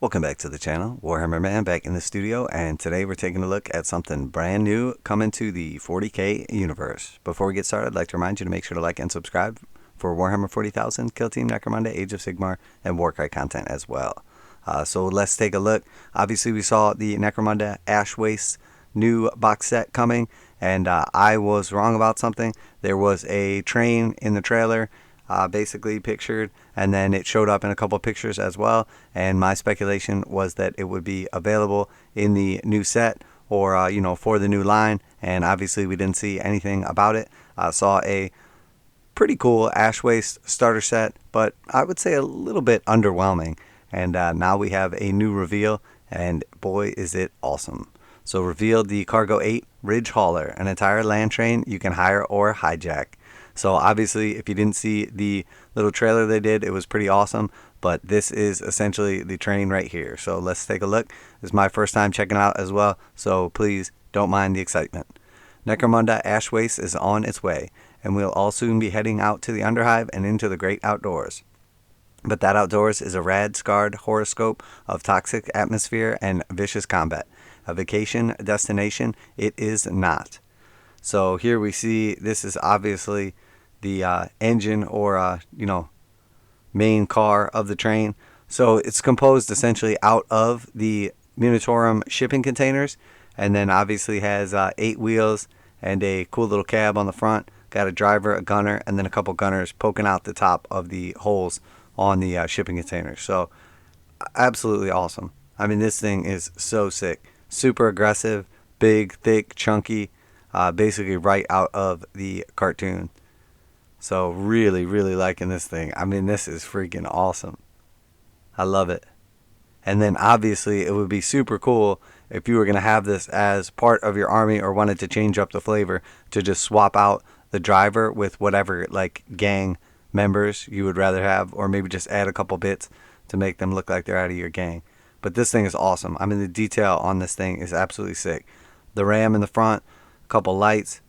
Welcome back to the channel, Warhammer Man back in the studio, and today we're taking a look at something brand new coming to the 40k universe. Before we get started, I'd like to remind you to make sure to like and subscribe for Warhammer 40,000, Kill Team Necromunda, Age of Sigmar, and warcry content as well. So let's take a look. Obviously we saw the Necromunda Ash Waste new box set coming, and I was wrong about something. There was a train in the trailer basically pictured, and then it showed up in a couple of pictures as well, and my speculation was that it would be available in the new set or for the new line, and obviously we didn't see anything about it. Saw a pretty cool Ash Waste starter set, but I would say a little bit underwhelming, and now we have a new reveal, and boy is it awesome. So revealed the Cargo-8 RidgeHauler, an entire land train you can hire or hijack. So obviously, if you didn't see the little trailer they did, it was pretty awesome. But this is essentially the train right here. So let's take a look. This is my first time checking it out as well, so please don't mind the excitement. Necromunda Ash Waste is on its way, and we'll all soon be heading out to the Underhive and into the great outdoors. But that outdoors is a rad, scarred horoscope of toxic atmosphere and vicious combat. A vacation destination, it is not. So here we see this is obviously the engine or main car of the train. So it's composed essentially out of the Munitorum shipping containers, and then obviously has 8 wheels and a cool little cab on the front. Got a driver, a gunner, and then a couple gunners poking out the top of the holes on the shipping containers. So absolutely awesome. I mean, this thing is so sick. Super aggressive, big, thick, chunky. Basically right out of the cartoon. So really liking this thing. I mean, this is freaking awesome. I love it. And then obviously it would be super cool if you were going to have this as part of your army or wanted to change up the flavor, to just swap out the driver with whatever like gang members you would rather have, or maybe just add a couple bits to make them look like they're out of your gang. But this thing is awesome. I mean, the detail on this thing is absolutely sick. The ram in the front, couple lights.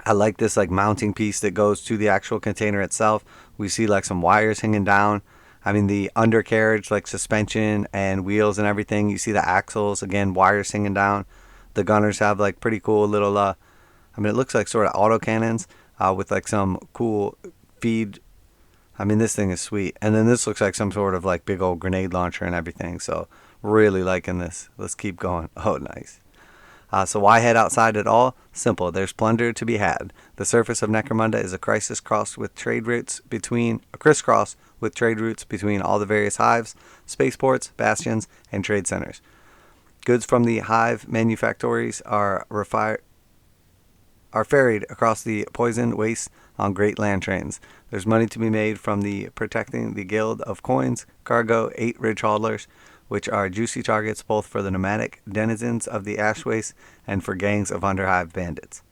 I like this like mounting piece that goes to the actual container itself. We see like some wires hanging down. I mean, the undercarriage, like suspension and wheels and everything. You see the axles, again, wires hanging down. The gunners have like pretty cool little I mean, it looks like sort of autocannons with like some cool feed. I mean, this thing is sweet. And then this looks like some sort of like big old grenade launcher and everything. So really liking this. Let's keep going. Oh, nice. So why head outside at all? Simple. There's plunder to be had. The surface of Necromunda is a crisscross with trade routes between all the various hives, spaceports, bastions, and trade centers. Goods from the hive manufactories are ferried across the poisoned wastes on great land trains. There's money to be made from the protecting the guild of coins, Cargo-8 RidgeHaulers, which are juicy targets both for the nomadic denizens of the Ash Waste and for gangs of Underhive bandits.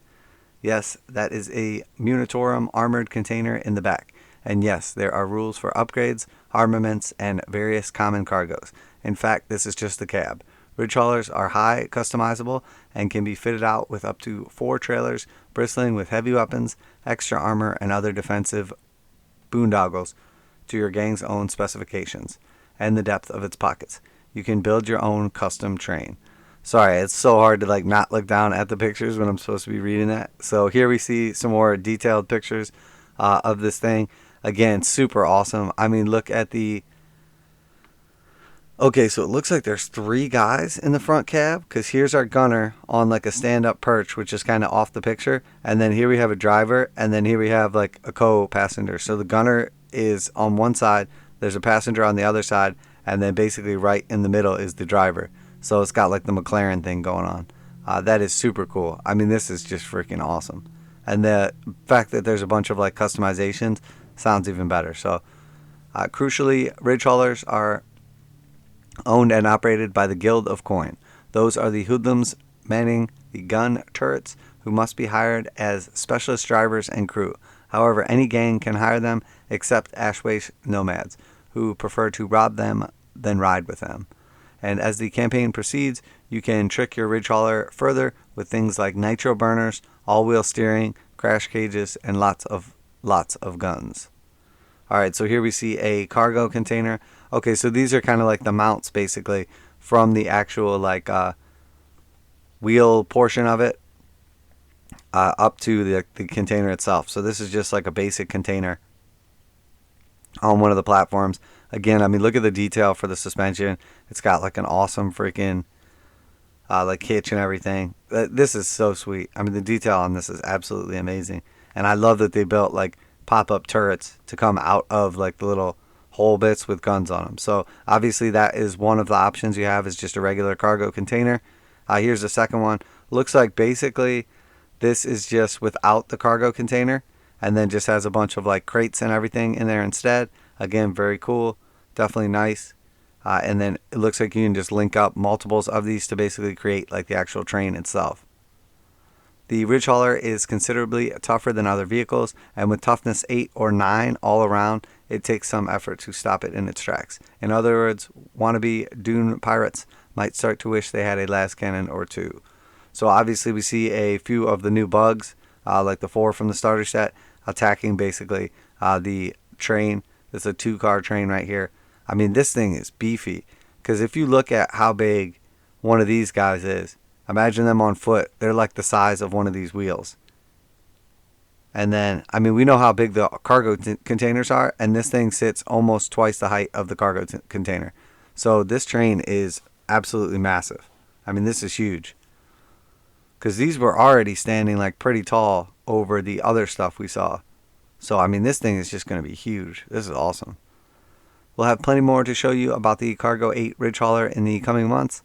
Yes, that is a Munitorum armored container in the back. And yes, there are rules for upgrades, armaments, and various common cargoes. In fact, this is just the cab. RidgeHaulers are high customizable and can be fitted out with up to 4 trailers bristling with heavy weapons, extra armor, and other defensive boondoggles to your gang's own specifications and the depth of its pockets. You can build your own custom train. Sorry, it's so hard to like not look down at the pictures when I'm supposed to be reading that. So here we see some more detailed pictures of this thing. Again, super awesome. I mean, look at the... Okay, so it looks like there's 3 guys in the front cab, because here's our gunner on like a stand-up perch, which is kind of off the picture. And then here we have a driver, and then here we have like a co-passenger. So the gunner is on one side, there's a passenger on the other side, and then basically right in the middle is the driver. So it's got like the McLaren thing going on. That is super cool. I mean, this is just freaking awesome. And the fact that there's a bunch of like customizations sounds even better. So crucially, RidgeHaulers are owned and operated by the Guild of Coin. Those are the hoodlums manning the gun turrets who must be hired as specialist drivers and crew. However, any gang can hire them except Ash Waste Nomads, who prefer to rob them than ride with them. And as the campaign proceeds, you can trick your RidgeHauler further with things like nitro burners, all-wheel steering, crash cages, and lots of guns. Alright, so here we see a cargo container. Okay, so these are kind of like the mounts basically from the actual like wheel portion of it up to the container itself. So this is just like a basic container on one of the platforms. Again, I mean, look at the detail for the suspension. It's got like an awesome freaking like hitch and everything. This is so sweet. I mean, the detail on this is absolutely amazing. And I love that they built like pop-up turrets to come out of like the little hole bits with guns on them. So obviously that is one of the options you have, is just a regular cargo container. Here's the second one. Looks like basically this is just without the cargo container, and then just has a bunch of like crates and everything in there instead. Again, very cool. Definitely nice. And then it looks like you can just link up multiples of these to basically create like the actual train itself. The RidgeHauler is considerably tougher than other vehicles, and with toughness 8 or 9 all around, it takes some effort to stop it in its tracks. In other words, wannabe dune pirates might start to wish they had a las cannon or two. So obviously we see a few of the new bugs, like the 4 from the starter set, attacking basically the train. There's a 2-car train right here. I mean, this thing is beefy, because if you look at how big one of these guys is, imagine them on foot. They're like the size of one of these wheels. And then, I mean, we know how big the cargo containers are, and this thing sits almost twice the height of the cargo container. So this train is absolutely massive. I mean, this is huge, because these were already standing like pretty tall over the other stuff we saw. So, I mean, this thing is just going to be huge. This is awesome. We'll have plenty more to show you about the Cargo-8 RidgeHauler in the coming months.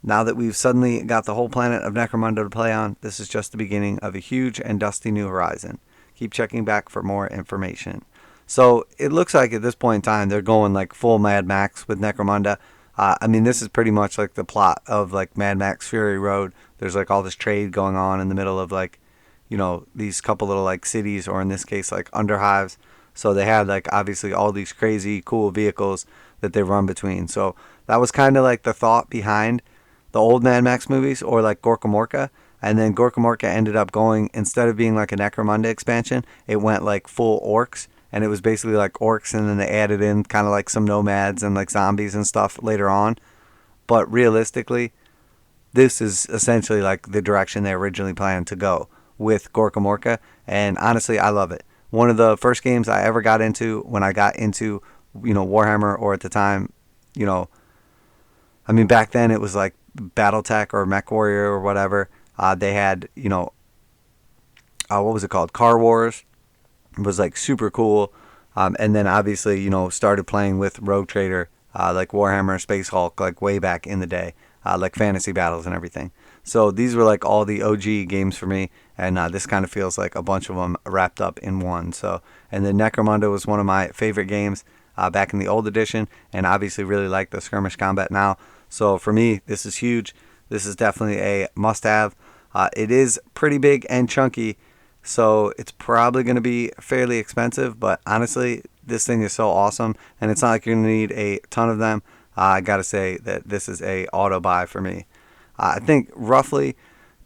Now that we've suddenly got the whole planet of Necromunda to play on, this is just the beginning of a huge and dusty new horizon. Keep checking back for more information. So it looks like at this point in time they're going like full Mad Max with Necromunda. I mean, this is pretty much like the plot of like Mad Max Fury Road. There's like all this trade going on in the middle of like, you know, these couple little like cities, or in this case like underhives. So they had like obviously all these crazy cool vehicles that they run between. So that was kind of like the thought behind the old Mad Max movies, or like Gorka Morka. And then Gorka Morka ended up going, instead of being like a Necromunda expansion, it went like full orcs. And it was basically like orcs, and then they added in kind of like some nomads and like zombies and stuff later on. But realistically, this is essentially like the direction they originally planned to go with Gorka Morka. And honestly, I love it. One of the first games I ever got into when I got into, you know, Warhammer, or at the time, you know, I mean, back then it was like Battletech or Mech Warrior or whatever. They had, you know, what was it called? Car Wars. It was like super cool. And then obviously, you know, started playing with Rogue Trader, like Warhammer, Space Hulk, like way back in the day, like fantasy battles and everything. So these were like all the OG games for me, and this kind of feels like a bunch of them wrapped up in one. So, and then Necromunda was one of my favorite games back in the old edition, and obviously really like the skirmish combat now. So for me, this is huge. This is definitely a must-have. It is pretty big and chunky, so it's probably going to be fairly expensive, but honestly, this thing is so awesome, and it's not like you're going to need a ton of them. I got to say that this is a auto buy for me. I think roughly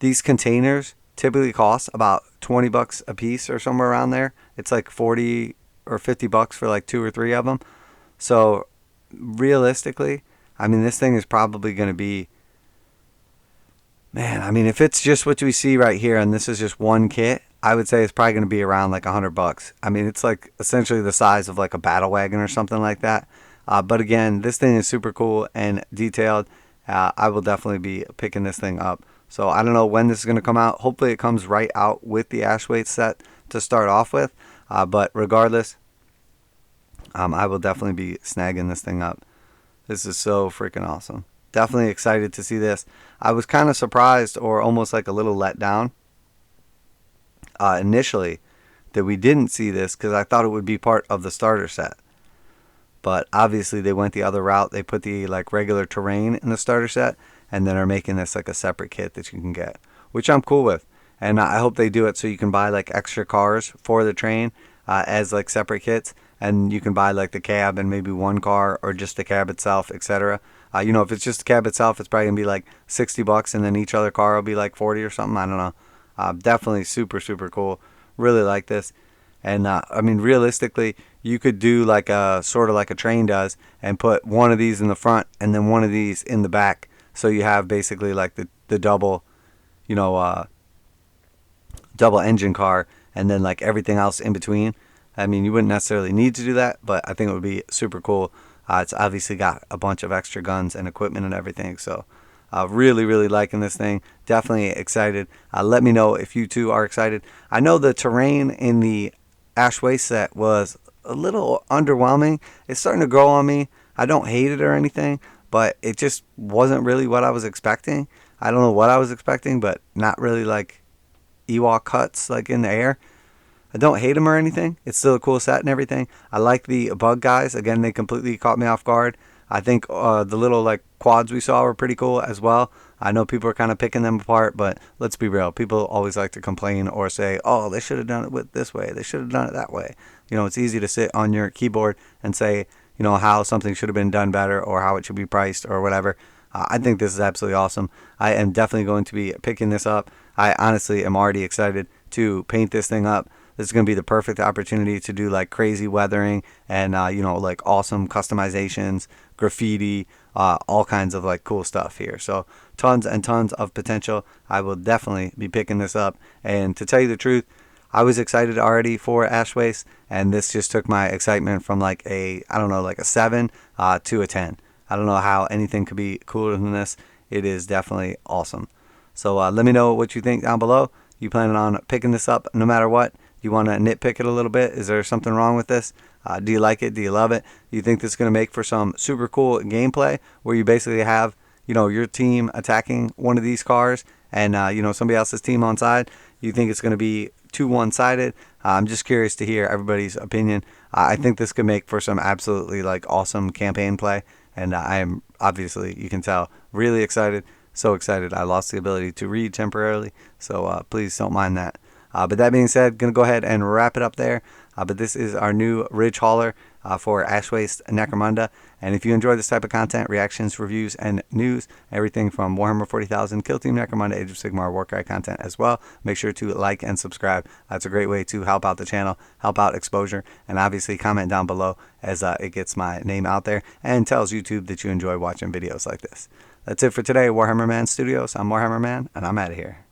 these containers typically cost about $20 a piece or somewhere around there. It's like 40 or $50 for like 2 or 3 of them. So realistically, I mean, this thing is probably going to be, man, I mean, if it's just what we see right here and this is just one kit, I would say it's probably going to be around like $100. I mean, it's like essentially the size of like a battle wagon or something like that. But again, this thing is super cool and detailed. I will definitely be picking this thing up. So I don't know when this is going to come out. Hopefully it comes right out with the Ashweight set to start off with. But regardless, I will definitely be snagging this thing up. This is so freaking awesome. Definitely excited to see this. I was kind of surprised, or almost like a little let down initially, that we didn't see this, because I thought it would be part of the starter set. But obviously they went the other route. They put the like regular terrain in the starter set, and then are making this like a separate kit that you can get, which I'm cool with. And I hope they do it so you can buy like extra cars for the train as like separate kits, and you can buy like the cab and maybe one car, or just the cab itself, etc. You know, if it's just the cab itself, it's probably gonna be like $60, and then each other car will be like 40 or something. I don't know. Definitely super cool. Really like this. And I mean, realistically, you could do like a sort of like a train does, and put one of these in the front and then one of these in the back. So you have basically like the double, double engine car, and then like everything else in between. I mean, you wouldn't necessarily need to do that, but I think it would be super cool. It's obviously got a bunch of extra guns and equipment and everything. So really liking this thing. Definitely excited. Let me know if you too are excited. I know the terrain in the Ash Waste set was a little underwhelming. It's starting to grow on me. I don't hate it or anything, but it just wasn't really what I was expecting. I don't know what I was expecting, but not really like Ewok huts like in the air. I don't hate them or anything. It's still a cool set and everything. I like the bug guys. Again, they completely caught me off guard. I think the little like quads we saw were pretty cool as well. I know people are kind of picking them apart, but let's be real. People always like to complain or say, oh, they should have done it with this way. They should have done it that way. It's easy to sit on your keyboard and say, how something should have been done better or how it should be priced or whatever. I think this is absolutely awesome. I am definitely going to be picking this up. I honestly am already excited to paint this thing up. This is going to be the perfect opportunity to do like crazy weathering and, like awesome customizations, graffiti, all kinds of like cool stuff here. So tons and tons of potential. I will definitely be picking this up. And to tell you the truth, I was excited already for Ash Waste, and this just took my excitement from like a 7 to a 10. I don't know how anything could be cooler than this. It is definitely awesome. So let me know what you think down below. You planning on picking this up no matter what? You want to nitpick it a little bit? Is there something wrong with this? Do you like it? Do you love it? Do you think this is going to make for some super cool gameplay where you basically have, your team attacking one of these cars and, somebody else's team on side? You think it's going to be too one-sided? I'm just curious to hear everybody's opinion. I think this could make for some absolutely like awesome campaign play. And I am obviously, you can tell, really excited. So excited. I lost the ability to read temporarily. So please don't mind that. But that being said, going to go ahead and wrap it up there. But this is our new RidgeHauler for Ash Waste Necromunda. And if you enjoy this type of content, reactions, reviews, and news, everything from Warhammer 40,000, Kill Team Necromunda, Age of Sigmar, warcry content as well, make sure to like and subscribe. That's a great way to help out the channel, help out exposure, and obviously comment down below as it gets my name out there and tells YouTube that you enjoy watching videos like this. That's it for today, Warhammer Man Studios. I'm Warhammer Man, and I'm out of here.